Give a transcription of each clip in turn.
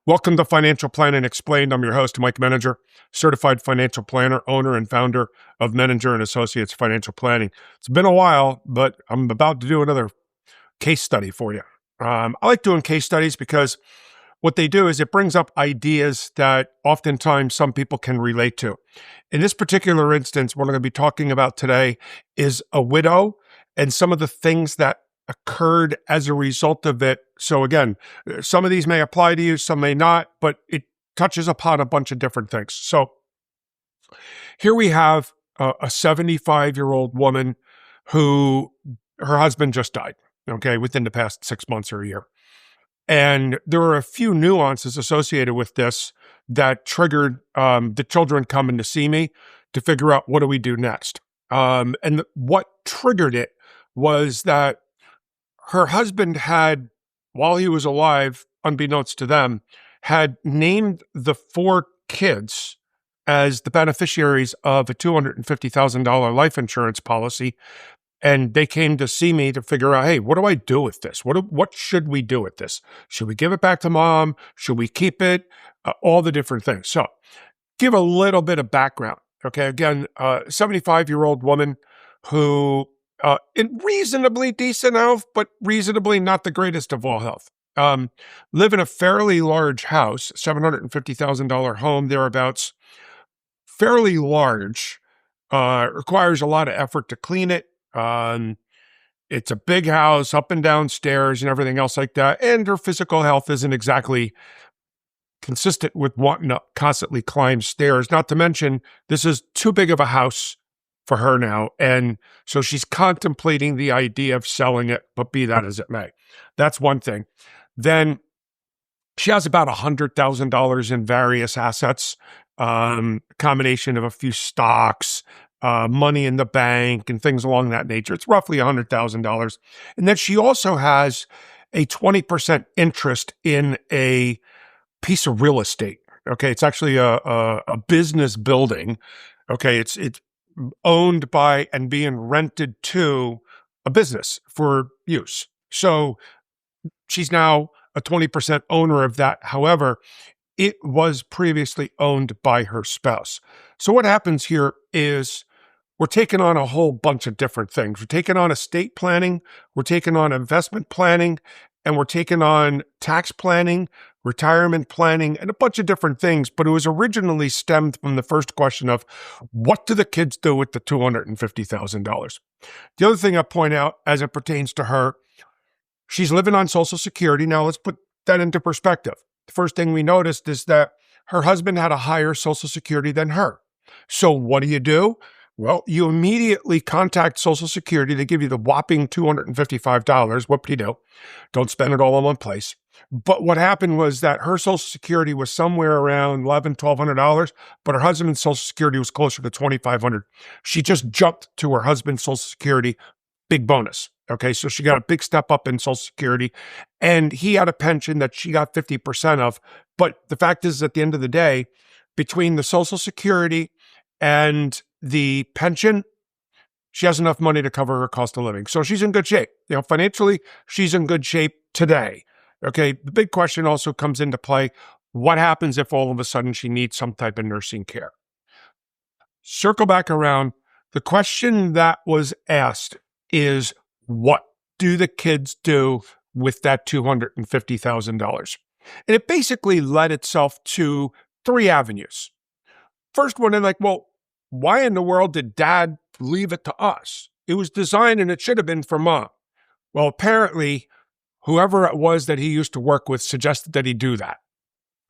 Welcome to Financial Planning Explained. I'm your host, Mike Menninger, certified financial planner, owner, and founder of Menninger and Associates Financial Planning. It's been a while, but I'm about to do another case study for you. I like doing case studies because what they do is it brings up ideas that oftentimes some people can relate to. In this particular instance, what I'm going to be talking about today is a widow and some of the things that occurred as a result of it. So again, some of these may apply to you, some may not, but it touches upon a bunch of different things. So here we have a 75-year-old woman who her husband just died, okay, within the past 6 months or a year. And there are a few nuances associated with this that triggered the children coming to see me to figure out what do we do next. And what triggered it was that her husband had, while he was alive, unbeknownst to them, had named the 4 kids as the beneficiaries of a $250,000 life insurance policy. And they came to see me to figure out, hey, what do I do with this? What should we do with this? Should we give it back to mom? Should we keep it? All the different things. So give a little bit of background. Okay. Again, 75-year-old woman who in reasonably decent health, but reasonably not the greatest of all health. Live in a fairly large house, $750,000 home, thereabouts. Fairly large, requires a lot of effort to clean it. It's a big house, up and down stairs and everything else like that. And her physical health isn't exactly consistent with wanting to constantly climb stairs. Not to mention, this is too big of a house for her now. And so she's contemplating the idea of selling it, but be that as it may. That's one thing. Then she has about $100,000 in various assets, combination of a few stocks, money in the bank and things along that nature. It's roughly $100,000. And then she also has a 20% interest in a piece of real estate. Okay. It's actually a business building. Okay. It's owned by and being rented to a business for use. So she's now a 20% owner of that. However, it was previously owned by her spouse. So what happens here is we're taking on a whole bunch of different things. We're taking on estate planning, we're taking on investment planning, and we're taking on tax planning, retirement planning, and a bunch of different things. But it was originally stemmed from the first question of, what do the kids do with the $250,000? The other thing I point out as it pertains to her, she's living on Social Security. Now let's put that into perspective. The first thing we noticed is that her husband had a higher Social Security than her. So what do? Well, you immediately contact Social Security. They give you the whopping $255. Whoop-de-doo. Don't spend it all in one place. But what happened was that her Social Security was somewhere around $1,100, $1,200, but her husband's Social Security was closer to $2,500. She just jumped to her husband's Social Security. Big bonus. Okay, so she got a big step up in Social Security, and he had a pension that she got 50% of. But the fact is, at the end of the day, between the Social Security and the pension, she has enough money to cover her cost of living. So she's in good shape. Financially, she's in good shape today. Okay, the big question also comes into play. What happens if all of a sudden she needs some type of nursing care? Circle back around. The question that was asked is, what do the kids do with that $250,000? And it basically led itself to 3 avenues. First one, they're like, well, why in the world did dad leave it to us? It was designed and it should have been for mom. Well, apparently, whoever it was that he used to work with suggested that he do that.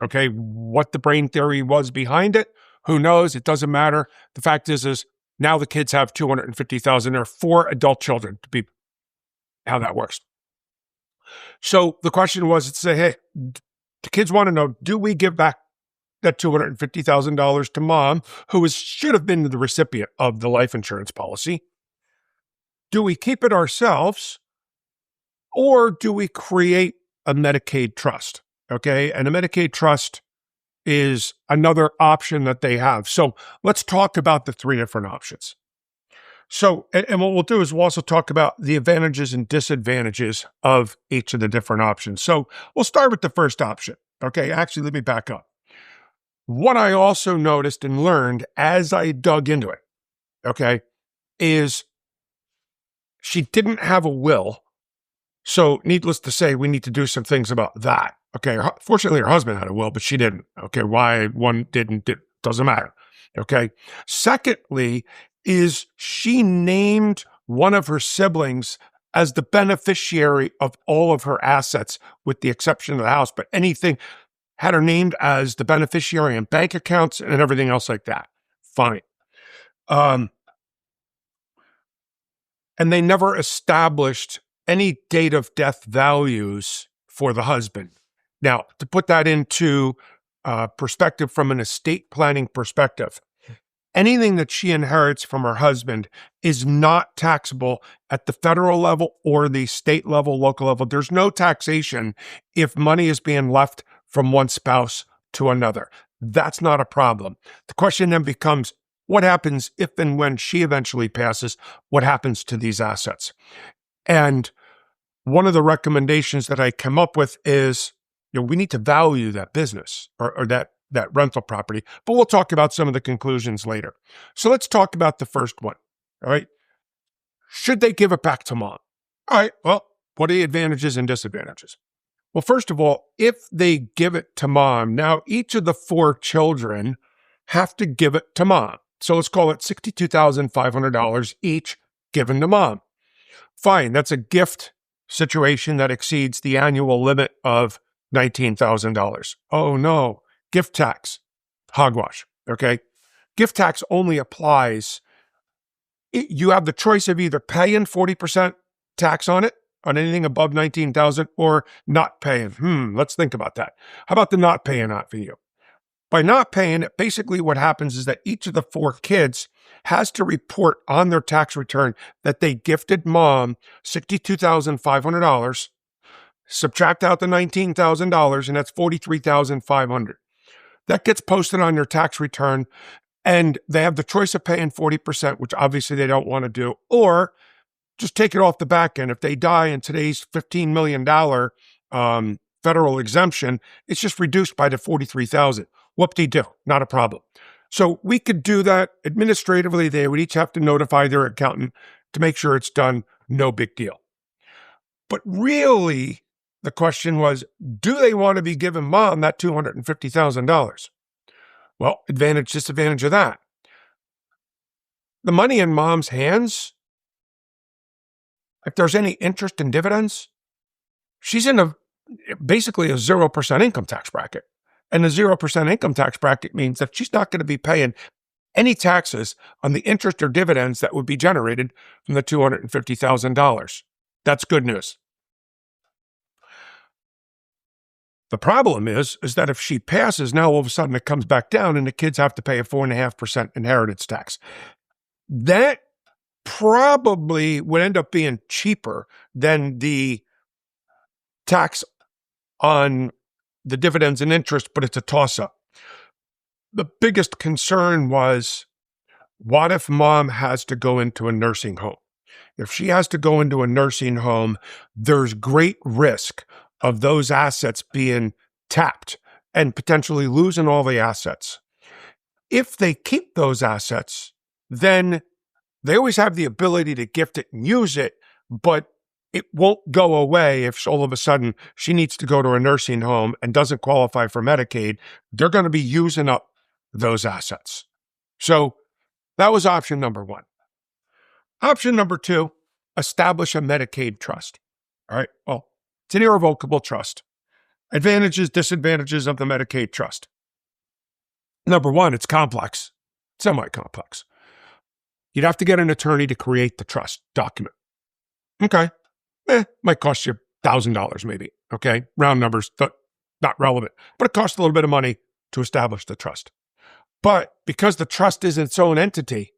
Okay, what the brain theory was behind it, who knows? It doesn't matter. The fact is now the kids have $250,000 or 4 adult children to be how that works. So the question was to say, hey, the kids want to know, do we give back that $250,000 to mom, who should have been the recipient of the life insurance policy? Do we keep it ourselves, or do we create a Medicaid trust? Okay, and a Medicaid trust is another option that they have. So let's talk about the 3 different options. So, and what we'll do is we'll also talk about the advantages and disadvantages of each of the different options. So we'll start with the first option. Okay, actually, let me back up. What I also noticed and learned as I dug into it, okay, is she didn't have a will. So, needless to say, we need to do some things about that. Okay, fortunately, her husband had a will, but she didn't. Okay, why one didn't, it doesn't matter. Okay. Secondly, is she named one of her siblings as the beneficiary of all of her assets, with the exception of the house, but anything had her named as the beneficiary in bank accounts and everything else like that. Fine. Um, and they never established any date of death values for the husband. Now, to put that into perspective from an estate planning perspective, anything that she inherits from her husband is not taxable at the federal level or the state level, local level. There's no taxation if money is being left from one spouse to another. That's not a problem. The question then becomes, what happens if and when she eventually passes? What happens to these assets? And one of the recommendations that I come up with is, we need to value that business or that rental property, but we'll talk about some of the conclusions later. So let's talk about the first one. All right. Should they give it back to mom? All right. Well, what are the advantages and disadvantages? Well, first of all, if they give it to mom, now each of the 4 children have to give it to mom. So let's call it $62,500 each given to mom. Fine. That's a gift situation that exceeds the annual limit of $19,000. Oh no. Gift tax, hogwash, okay? Gift tax only applies, you have the choice of either paying 40% tax on it, on anything above $19,000, or not paying. Let's think about that. How about the not paying out for you? By not paying it, basically what happens is that each of the 4 kids has to report on their tax return that they gifted mom $62,500, subtract out the $19,000, and that's $43,500. That gets posted on your tax return, and they have the choice of paying 40%, which obviously they don't want to do, or just take it off the back end. If they die in today's $15 million federal exemption, it's just reduced by the $43,000. Whoop-de-doo, not a problem. So we could do that administratively. They would each have to notify their accountant to make sure it's done. No big deal. But really, the question was, do they want to be giving mom that $250,000? Well, advantage, disadvantage of that. The money in mom's hands, if there's any interest and dividends, she's in basically a 0% income tax bracket. And the 0% income tax bracket means that she's not going to be paying any taxes on the interest or dividends that would be generated from the $250,000. That's good news. The problem is that if she passes, now all of a sudden it comes back down and the kids have to pay a 4.5% inheritance tax. That probably would end up being cheaper than the tax on the dividends and interest, but it's a toss-up. The biggest concern was, what if mom has to go into a nursing home? If she has to go into a nursing home, there's great risk of those assets being tapped and potentially losing all the assets. If they keep those assets, then they always have the ability to gift it and use it, but it won't go away if all of a sudden she needs to go to a nursing home and doesn't qualify for Medicaid. They're going to be using up those assets. So that was option number 1. Option number 2, establish a Medicaid trust. All right. Well, it's an irrevocable trust. Advantages, disadvantages of the Medicaid trust. Number 1, it's complex, semi-complex. You'd have to get an attorney to create the trust document. Okay. Might cost you $1,000 maybe. Okay. Round numbers, not relevant, but it costs a little bit of money to establish the trust. But because the trust is its own entity,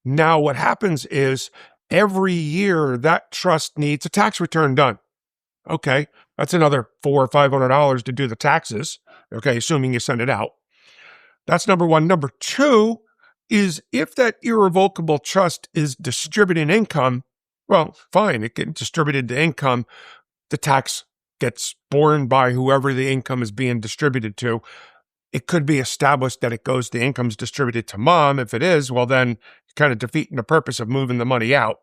now what happens is every year that trust needs a tax return done. Okay, that's another $400 or $500 to do the taxes. Okay, assuming you send it out. That's number 1. Number 2 is, if that irrevocable trust is distributing income, well, fine, it gets distributed the income. The tax gets borne by whoever the income is being distributed to. It could be established that the income's distributed to mom. If it is, well, then you're kind of defeating the purpose of moving the money out.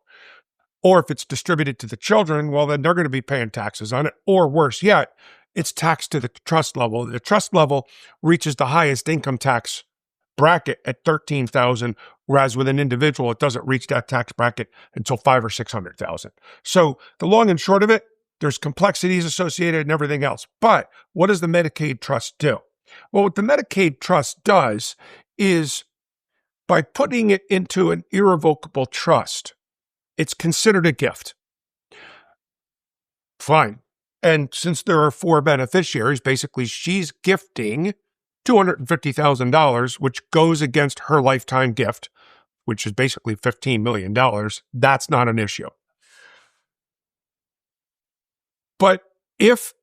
Or if it's distributed to the children, well, then they're going to be paying taxes on it. Or worse yet, it's taxed to the trust level. The trust level reaches the highest income tax bracket at $13,000, whereas with an individual, it doesn't reach that tax bracket until $500,000 or $600,000. So the long and short of it, there's complexities associated and everything else. But what does the Medicaid trust do? Well, what the Medicaid trust does is by putting it into an irrevocable trust, it's considered a gift. Fine. And since there are 4 beneficiaries, basically she's gifting $250,000, which goes against her lifetime gift, which is basically $15 million. That's not an issue. But if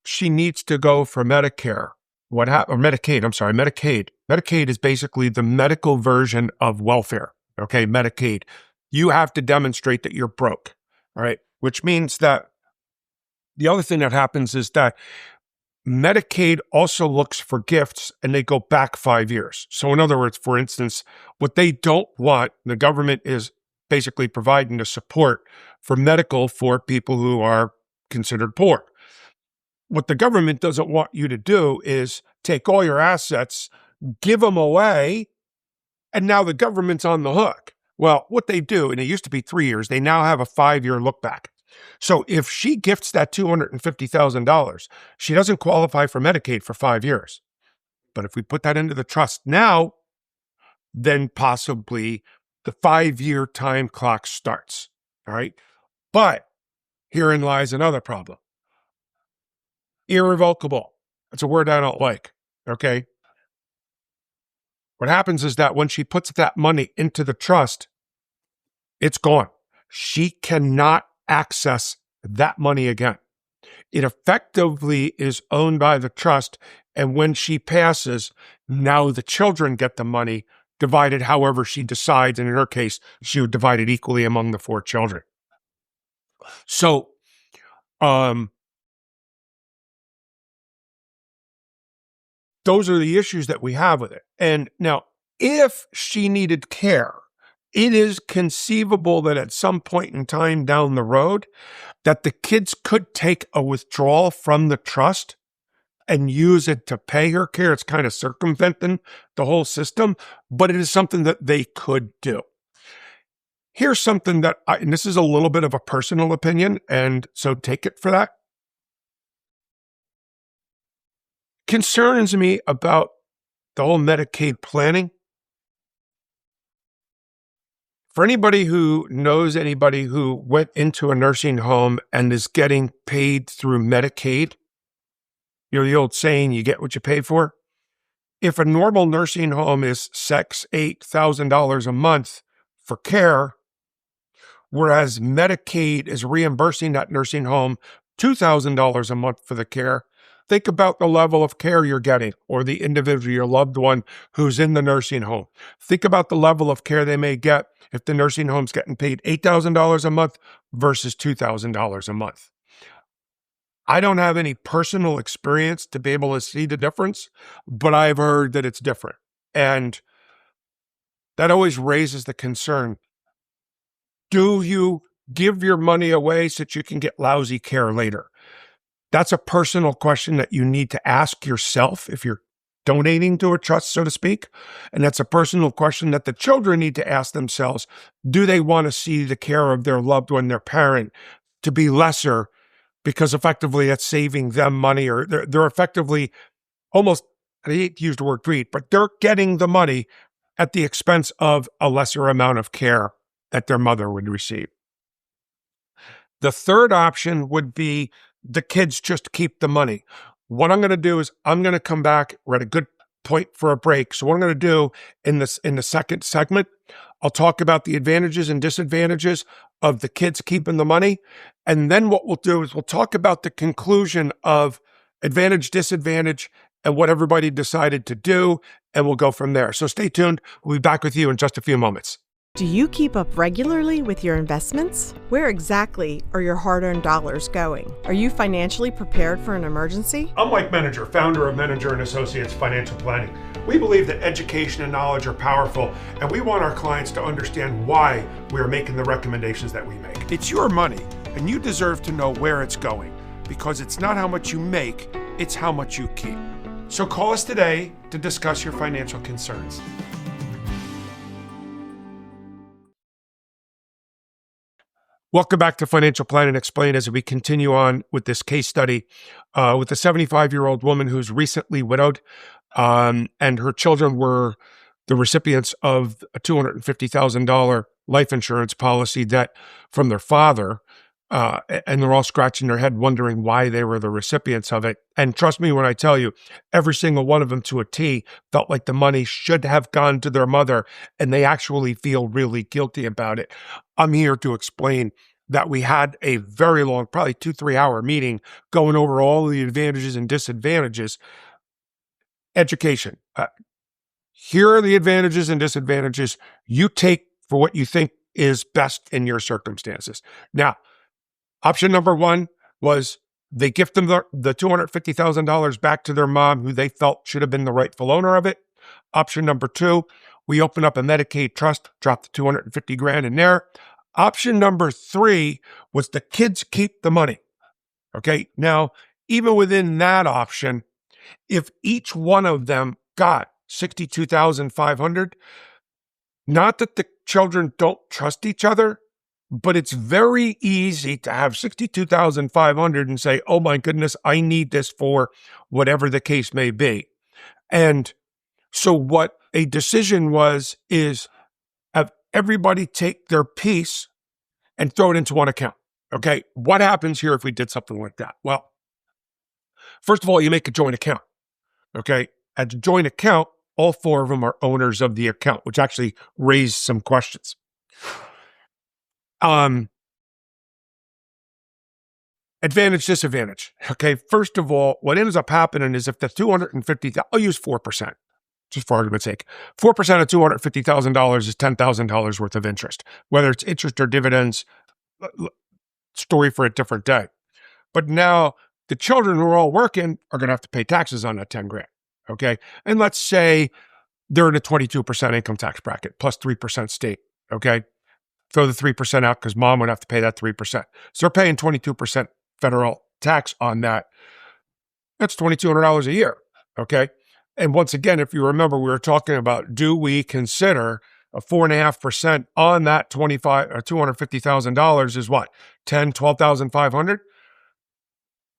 she needs to go for Medicare, Medicaid. Medicaid is basically the medical version of welfare. Okay, Medicaid. You have to demonstrate that you're broke. All right, which means that the other thing that happens is that Medicaid also looks for gifts and they go back 5 years. So in other words, for instance, what they don't want, the government is basically providing the support for medical for people who are considered poor. What the government doesn't want you to do is take all your assets, give them away, and now the government's on the hook. Well, what they do, and it used to be 3 years, they now have a 5-year look back. So if she gifts that $250,000, she doesn't qualify for Medicaid for 5 years. But if we put that into the trust now, then possibly the 5-year time clock starts. All right. But herein lies another problem. Irrevocable. That's a word I don't like. Okay. What happens is that when she puts that money into the trust, it's gone. She cannot access that money again. It effectively is owned by the trust. And when she passes, now the children get the money divided however she decides. And in her case, she would divide it equally among the 4 children. So, those are the issues that we have with it. And now, if she needed care, it is conceivable that at some point in time down the road, that the kids could take a withdrawal from the trust and use it to pay her care. It's kind of circumventing the whole system, but it is something that they could do. Here's something that, and this is a little bit of a personal opinion, and so take it for that. Concerns me about the whole Medicaid planning. For anybody who knows anybody who went into a nursing home and is getting paid through Medicaid, you know, the old saying, you get what you pay for. If a normal nursing home is $8,000 a month for care, whereas Medicaid is reimbursing that nursing home $2,000 a month for the care, think about the level of care you're getting, or the individual, your loved one who's in the nursing home. Think about the level of care they may get if the nursing home's getting paid $8,000 a month versus $2,000 a month. I don't have any personal experience to be able to see the difference, but I've heard that it's different. And that always raises the concern. Do you give your money away so that you can get lousy care later? That's a personal question that you need to ask yourself if you're donating to a trust, so to speak. And that's a personal question that the children need to ask themselves. Do they want to see the care of their loved one, their parent, to be lesser because effectively that's saving them money, or they're effectively almost, I hate to use the word greed, but they're getting the money at the expense of a lesser amount of care that their mother would receive. The third option would be the kids just keep the money. What I'm going to do is I'm going to come back. We're at a good point for a break. So what I'm going to do in the second segment, I'll talk about the advantages and disadvantages of the kids keeping the money. And then what we'll do is we'll talk about the conclusion of advantage, disadvantage, and what everybody decided to do. And we'll go from there. So stay tuned. We'll be back with you in just a few moments. Do you keep up regularly with your investments? Where exactly are your hard-earned dollars going? Are you financially prepared for an emergency? I'm Mike Menninger, founder of Menninger and Associates Financial Planning. We believe that education and knowledge are powerful, and we want our clients to understand why we are making the recommendations that we make. It's your money, and you deserve to know where it's going, because it's not how much you make, it's how much you keep. So call us today to discuss your financial concerns. Welcome back to Financial Planning Explained as we continue on with this case study with a 75-year-old woman who's recently widowed, and her children were the recipients of a $250,000 life insurance policy debt from their father, and they're all scratching their head wondering why they were the recipients of it. And trust me when I tell you, every single one of them to a T felt like the money should have gone to their mother, and they actually feel really guilty about it. I'm here to explain that we had a very long, probably 2-3 hour meeting going over all the advantages and disadvantages. Education. Here are the advantages and disadvantages. You take for what you think is best in your circumstances. Now, option number one was they gift them the $250,000 back to their mom, who they felt should have been the rightful owner of it. Option number two, we open up a Medicaid trust, drop the $250,000 in there. Option number three was the kids keep the money. Okay. Now, even within that option, if each one of them got $62,500, not that the children don't trust each other, but it's very easy to have $62,500 and say, oh my goodness, I need this for whatever the case may be. And so what a decision is have everybody take their piece and throw it into one account. Okay. What happens here if we did something like that? Well, first of all, you make a joint account. Okay. At the joint account, all four of them are owners of the account, which actually raised some questions. Advantage, disadvantage. Okay. First of all, what ends up happening is if the $250,000, I'll use 4%, just for argument's sake. 4% of $250,000 is $10,000 worth of interest. Whether it's interest or dividends, story for a different day. But now the children who are all working are going to have to pay taxes on that $10,000. Okay. And let's say they're in a 22% income tax bracket plus 3% state. Okay. Throw the 3% out because mom would have to pay that 3%. So they're paying 22% federal tax on that. That's $2,200 a year. Okay. And once again, if you remember, we were talking about, do we consider a 4.5% on that $250,000 is what? 10, 12,500?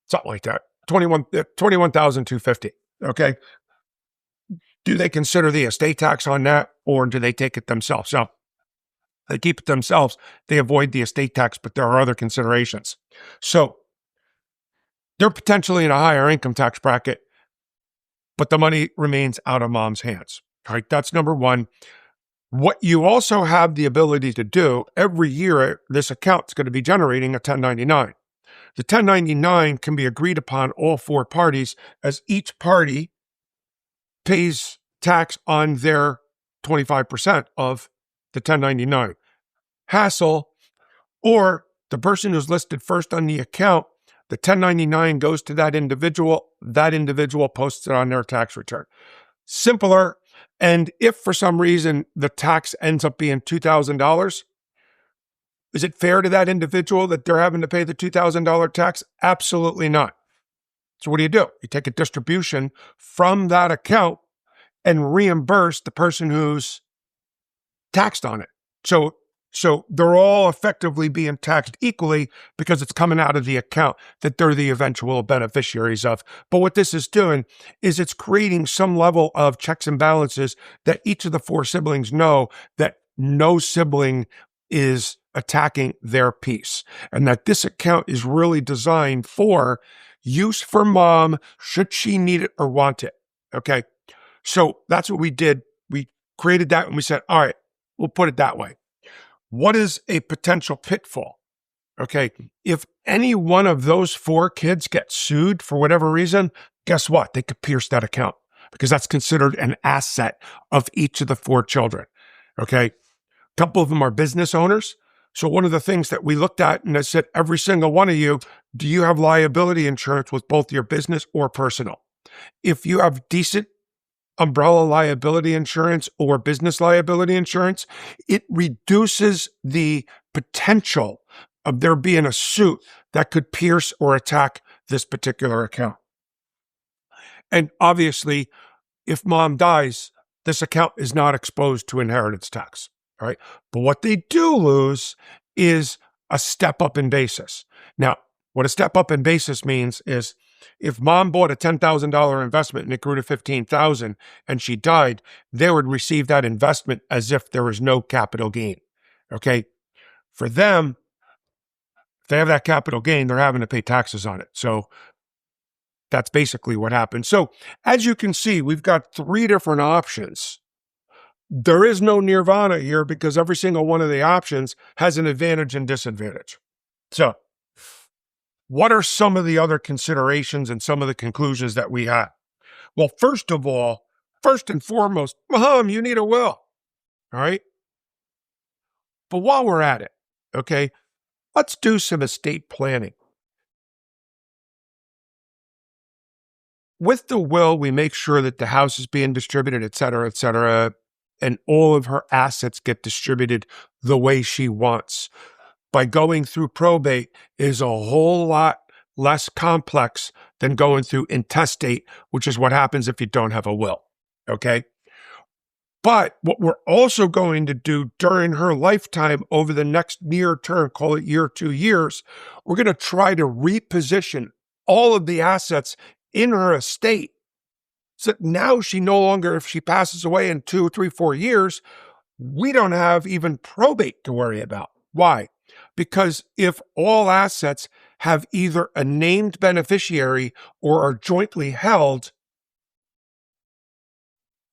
Something like that. 21,250. Okay. Do they consider the estate tax on that, or do they take it themselves? So they keep it themselves. They avoid the estate tax, but there are other considerations. So they're potentially in a higher income tax bracket, but the money remains out of mom's hands. All right, that's number one. What you also have the ability to do every year, this account's going to be generating a 1099. The 1099 can be agreed upon all four parties, as each party pays tax on their 25% of the 1099. Hassle, or the person who's listed first on the account, the 1099 goes to that individual posts it on their tax return. Simpler. And if for some reason the tax ends up being $2,000, is it fair to that individual that they're having to pay the $2,000 tax? Absolutely not. So what do? You take a distribution from that account and reimburse the person who's taxed on it. So they're all effectively being taxed equally because it's coming out of the account that they're the eventual beneficiaries of. But what this is doing is it's creating some level of checks and balances that each of the four siblings know that no sibling is attacking their piece, and that this account is really designed for use for mom should she need it or want it. Okay. So that's what we did. We created that and we said, all right, we'll put it that way. What is a potential pitfall? Okay. If any one of those four kids get sued for whatever reason, guess what? They could pierce that account because that's considered an asset of each of the four children. Okay. A couple of them are business owners. So one of the things that we looked at, and I said, every single one of you, do you have liability insurance with both your business or personal? If you have decent umbrella liability insurance or business liability insurance, it reduces the potential of there being a suit that could pierce or attack this particular account. And obviously, if mom dies, this account is not exposed to inheritance tax, all right? But what they do lose is a step up in basis. Now, what a step up in basis means is if mom bought a $10,000 investment and it grew to $15,000 and she died, they would receive that investment as if there was no capital gain, okay? For them, if they have that capital gain, they're having to pay taxes on it. So that's basically what happens. So as you can see, we've got 3 different options. There is no nirvana here because every single one of the options has an advantage and disadvantage. So what are some of the other considerations and some of the conclusions that we have? Well, first and foremost, Mom, you need a will, all right? But while we're at it, okay, let's do some estate planning. With the will, we make sure that the house is being distributed, et cetera, and all of her assets get distributed the way she wants. By going through probate is a whole lot less complex than going through intestate, which is what happens if you don't have a will, okay? But what we're also going to do during her lifetime over the next near term, call it year, 2 years, we're going to try to reposition all of the assets in her estate. So now she no longer, if she passes away in 2, 3, 4 years, we don't have even probate to worry about. Why? Because if all assets have either a named beneficiary or are jointly held,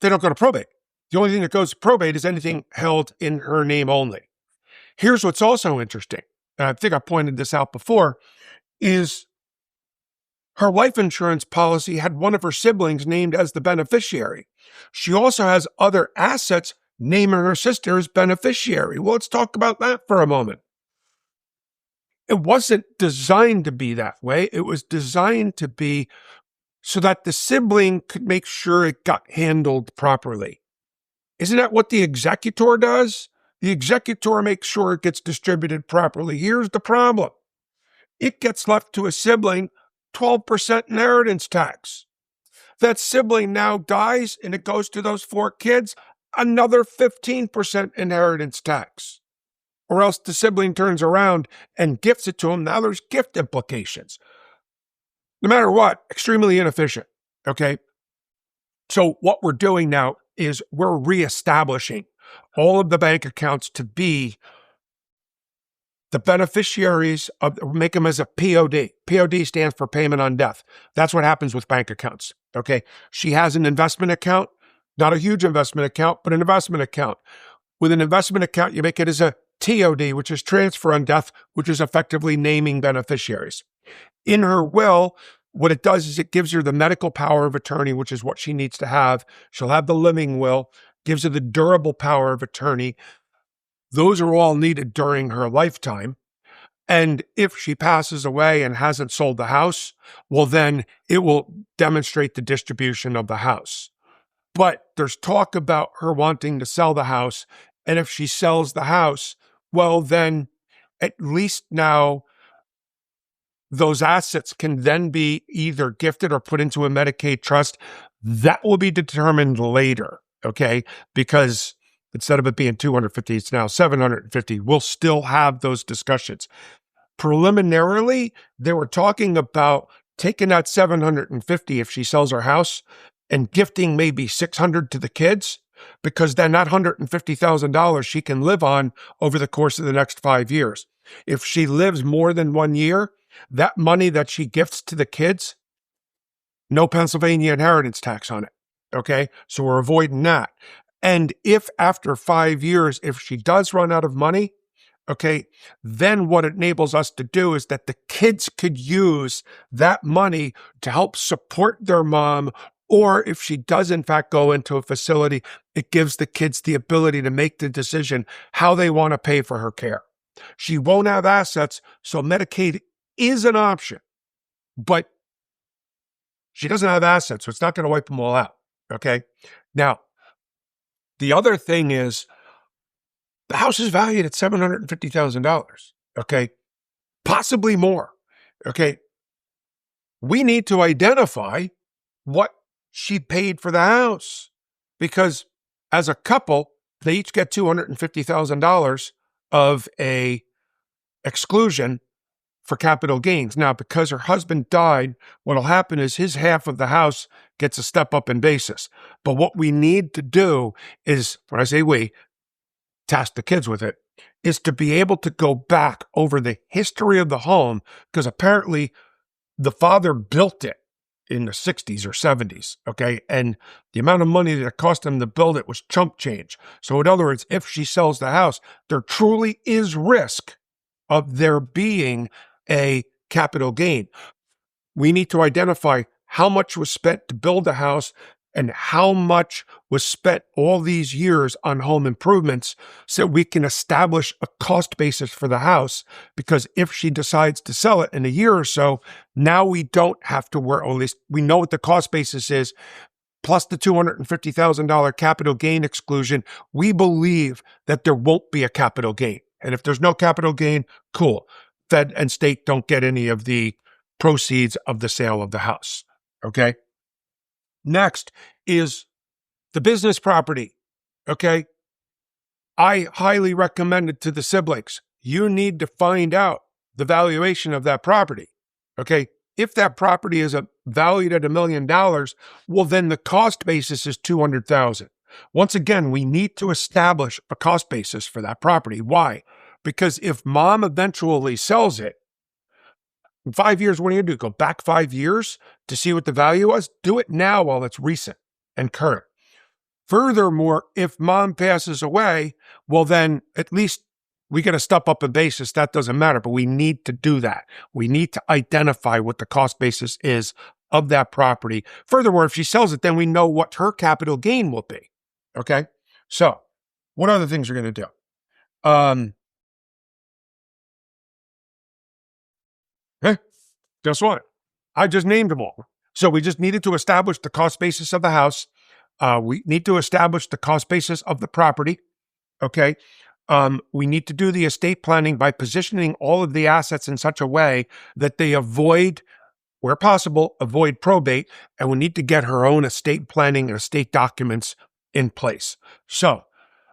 they don't go to probate. The only thing that goes to probate is anything held in her name only. Here's what's also interesting, and I think I pointed this out before, is her life insurance policy had one of her siblings named as the beneficiary. She also has other assets naming her sister as beneficiary. Well, let's talk about that for a moment. It wasn't designed to be that way. It was designed to be so that the sibling could make sure it got handled properly. Isn't that what the executor does? The executor makes sure it gets distributed properly. Here's the problem. It gets left to a sibling 12% inheritance tax. That sibling now dies and it goes to those 4 kids, another 15% inheritance tax. Or else the sibling turns around and gifts it to him. Now there's gift implications. No matter what, extremely inefficient, okay? So what we're doing now is we're reestablishing all of the bank accounts to be the beneficiaries of, make them as a POD. POD stands for payment on death. That's what happens with bank accounts, okay? She has an investment account, not a huge investment account, but an investment account. With an investment account, you make it as a TOD, which is transfer on death, which is effectively naming beneficiaries. In her will, what it does is it gives her the medical power of attorney, which is what she needs to have. She'll have the living will, gives her the durable power of attorney. Those are all needed during her lifetime. And if she passes away and hasn't sold the house, well, then it will demonstrate the distribution of the house. But there's talk about her wanting to sell the house. And if she sells the house, well, then at least now those assets can then be either gifted or put into a Medicaid trust. That will be determined later, okay? Because instead of it being 250, it's now 750. We'll still have those discussions. Preliminarily, they were talking about taking that 750 if she sells her house and gifting maybe 600 to the kids, because then that $150,000 she can live on over the course of the next 5 years. If she lives more than 1 year, that money that she gifts to the kids, no Pennsylvania inheritance tax on it, okay? So we're avoiding that. And if after 5 years, if she does run out of money, okay, then what it enables us to do is that the kids could use that money to help support their mom, or if she does in fact go into a facility, it gives the kids the ability to make the decision how they want to pay for her care. She won't have assets, so Medicaid is an option, but she doesn't have assets, so it's not going to wipe them all out, okay? Now, the other thing is the house is valued at $750,000, okay? Possibly more, okay? We need to identify what she paid for the house because as a couple, they each get $250,000 of a exclusion for capital gains. Now, because her husband died, what'll happen is his half of the house gets a step up in basis. But what we need to do is, when I say we, task the kids with it, is to be able to go back over the history of the home because apparently the father built it in the 60s or 70s, okay? And the amount of money that it cost him to build it was chump change. So in other words, if she sells the house, there truly is risk of there being a capital gain. We need to identify how much was spent to build a house and how much was spent all these years on home improvements so we can establish a cost basis for the house. Because if she decides to sell it in a year or so, now we don't have to worry, or at least we know what the cost basis is, plus the $250,000 capital gain exclusion. We believe that there won't be a capital gain. And if there's no capital gain, cool. Fed and state don't get any of the proceeds of the sale of the house, okay? Next is the business property, okay? I highly recommend it to the siblings. You need to find out the valuation of that property, okay? If that property is valued at $1 million, well, then the cost basis is $200,000. Once again, we need to establish a cost basis for that property. Why? Because if mom eventually sells it, in 5 years, what are you going to do? Go back 5 years to see what the value was? Do it now while it's recent and current. Furthermore, if mom passes away, well, then at least we get a step up in basis. That doesn't matter, but we need to do that. We need to identify what the cost basis is of that property. Furthermore, if she sells it, then we know what her capital gain will be. Okay? So, what other things are going to do? Guess what? I just named them all. So we just needed to establish the cost basis of the house. We need to establish the cost basis of the property. Okay. We need to do the estate planning by positioning all of the assets in such a way that they avoid, where possible, avoid probate. And we need to get her own estate planning and estate documents in place. So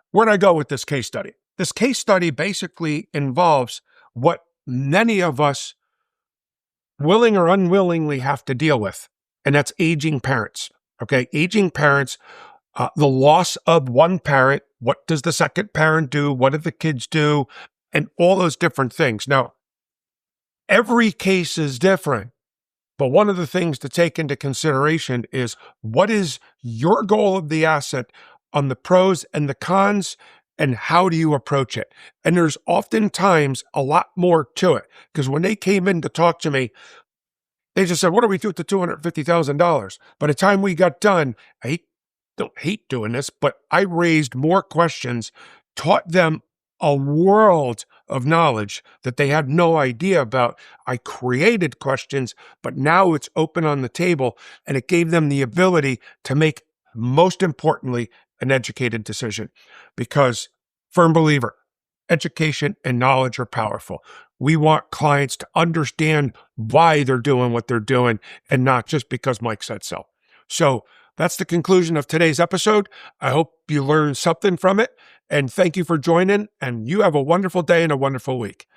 where'd I go with this case study? This case study basically involves what many of us willing or unwillingly have to deal with, and that's aging parents, okay? Aging parents, the loss of one parent, what does the second parent do? What do the kids do? And all those different things. Now, every case is different, but one of the things to take into consideration is what is your goal of the asset on the pros and the cons, and how do you approach it? And there's oftentimes a lot more to it, because when they came in to talk to me, they just said, what do we do with the $250,000? By the time we got done, don't hate doing this, but I raised more questions, taught them a world of knowledge that they had no idea about. I created questions, but now it's open on the table, and it gave them the ability to make, most importantly, an educated decision. Because, firm believer, education and knowledge are powerful. We want clients to understand why they're doing what they're doing and not just because Mike said so. So that's the conclusion of today's episode. I hope you learned something from it, and thank you for joining, and you have a wonderful day and a wonderful week.